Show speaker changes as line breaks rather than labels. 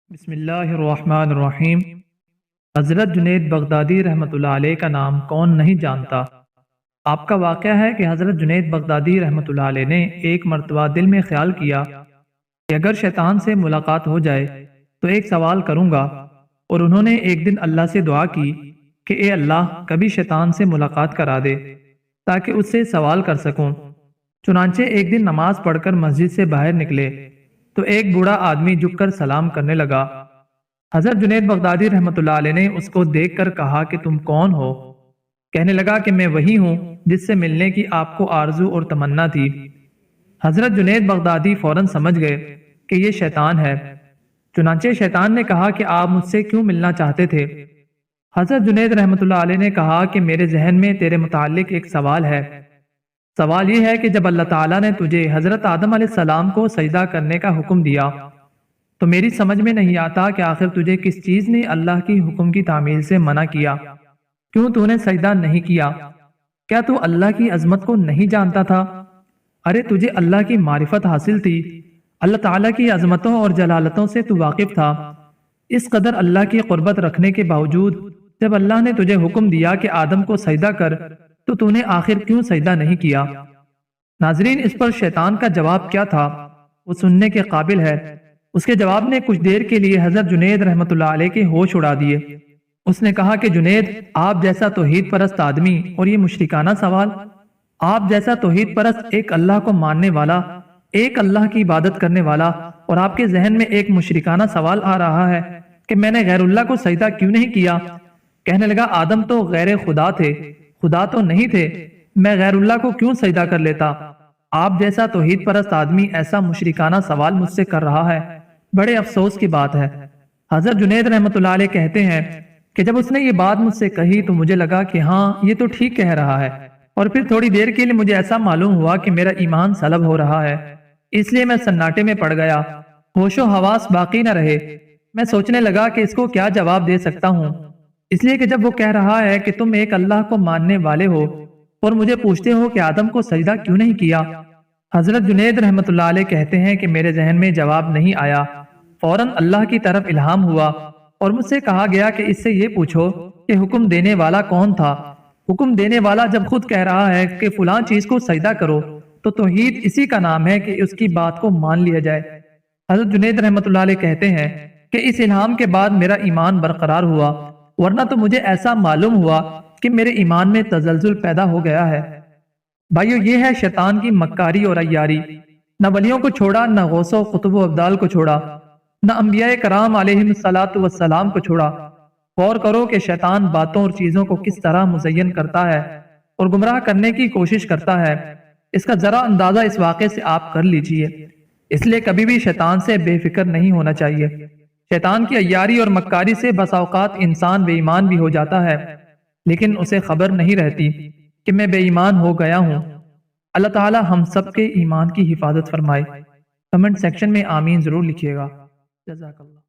بسم اللہ الرحمن الرحیم۔ حضرت جنید بغدادی رحمۃ اللہ علیہ کا نام کون نہیں جانتا۔ آپ کا واقعہ ہے کہ حضرت جنید بغدادی رحمۃ اللہ علیہ نے ایک مرتبہ دل میں خیال کیا کہ اگر شیطان سے ملاقات ہو جائے تو ایک سوال کروں گا، اور انہوں نے ایک دن اللہ سے دعا کی کہ اے اللہ کبھی شیطان سے ملاقات کرا دے تاکہ اس سے سوال کر سکوں۔ چنانچہ ایک دن نماز پڑھ کر مسجد سے باہر نکلے تو ایک بوڑھا آدمی جھک کر سلام کرنے لگا۔ حضرت جنید بغدادی رحمۃ اللہ علیہ نے اس کو دیکھ کر کہا کہ تم کون ہو؟ کہنے لگا کہ میں وہی ہوں جس سے ملنے کی آپ کو آرزو اور تمنا تھی۔ حضرت جنید بغدادی فوراً سمجھ گئے کہ یہ شیطان ہے، چنانچہ شیطان نے کہا کہ آپ مجھ سے کیوں ملنا چاہتے تھے؟ حضرت جنید رحمۃ اللہ علیہ نے کہا کہ میرے ذہن میں تیرے متعلق ایک سوال ہے۔ سوال یہ ہے کہ جب اللہ تعالیٰ نے تجھے حضرت آدم علیہ السلام کو سجدہ کرنے کا حکم دیا تو میری سمجھ میں نہیں آتا کہ آخر تجھے کس چیز نے اللہ کی حکم کی تعمیل سے منع کیا؟ کیوں تو نے سجدہ نہیں کیا؟ کیا تو اللہ کی عظمت کو نہیں جانتا تھا؟ ارے تجھے اللہ کی معرفت حاصل تھی، اللہ تعالیٰ کی عظمتوں اور جلالتوں سے تو واقف تھا۔ اس قدر اللہ کی قربت رکھنے کے باوجود جب اللہ نے تجھے حکم دیا کہ آدم کو سجدہ کر تو نے آخر کیوں سجدہ نہیں کیا؟ ناظرین، اس پر شیطان کا جواب کیا تھا وہ سننے کے قابل ہے۔ اس کے جواب نے کچھ دیر کے لیے حضرت جنید رحمۃ اللہ علیہ کے ہوش اڑا دیے۔ اس نے کہا کہ جنید، آپ جیسا توحید پرست آدمی اور یہ مشرکانہ سوال، آپ جیسا توحید پرست ایک اللہ کو ماننے والا، ایک اللہ کی عبادت کرنے والا، اور آپ کے ذہن میں ایک مشرکانہ سوال آ رہا ہے کہ میں نے غیر اللہ کو سجدہ کیوں نہیں کیا؟ کہنے لگا آدم تو غیر خدا تھے، خدا تو نہیں تھے، میں غیر اللہ کو کیوں سجدہ کر لیتا؟ آپ جیسا توحید پرست آدمی ایسا مشرکانہ سوال مجھ سے کر رہا ہے، بڑے افسوس کی بات ہے۔ حضرت جنید رحمۃ اللہ علیہ کہتے ہیں کہ جب اس نے یہ بات مجھ سے کہی تو مجھے لگا کہ ہاں یہ تو ٹھیک کہہ رہا ہے، اور پھر تھوڑی دیر کے لیے مجھے ایسا معلوم ہوا کہ میرا ایمان سلب ہو رہا ہے، اس لیے میں سناٹے میں پڑ گیا، ہوش و حواس باقی نہ رہے۔ میں سوچنے لگا کہ اس کو کیا جواب دے سکتا ہوں، اس لیے کہ جب وہ کہہ رہا ہے کہ تم ایک اللہ کو ماننے والے ہو اور مجھے پوچھتے ہو کہ آدم کو سجدہ کیوں نہیں کیا؟ حضرت جنید رحمۃ اللہ علیہ کہتے ہیں کہ میرے ذہن میں جواب نہیں آیا، فوراً اللہ کی طرف الہام ہوا اور مجھ سے کہا گیا کہ اس سے یہ پوچھو کہ حکم دینے والا کون تھا؟ حکم دینے والا جب خود کہہ رہا ہے کہ فلاں چیز کو سجدہ کرو تو توحید اسی کا نام ہے کہ اس کی بات کو مان لیا جائے۔ حضرت جنید رحمۃ اللہ علیہ کہتے ہیں کہ اس الہام کے بعد میرا ایمان برقرار ہوا، ورنہ تو مجھے ایسا معلوم ہوا کہ میرے ایمان میں تزلزل پیدا ہو گیا ہے۔ بھائیو، یہ ہے شیطان کی مکاری اور عیاری۔ نہ ولیوں کو چھوڑا، نہ غوث و قطب و ابدال کو چھوڑا، نہ انبیاء کرام علیہم الصلاۃ والسلام کو چھوڑا۔ غور کرو کہ شیطان باتوں اور چیزوں کو کس طرح مزین کرتا ہے اور گمراہ کرنے کی کوشش کرتا ہے، اس کا ذرا اندازہ اس واقعے سے آپ کر لیجئے۔ اس لیے کبھی بھی شیطان سے بے فکر نہیں ہونا چاہیے۔ شیطان کی عیاری اور مکاری سے بس اوقات انسان بے ایمان بھی ہو جاتا ہے، لیکن اسے خبر نہیں رہتی کہ میں بے ایمان ہو گیا ہوں۔ اللہ تعالی ہم سب کے ایمان کی حفاظت فرمائے۔ کمنٹ سیکشن میں آمین ضرور لکھیے گا۔ جزاک اللہ۔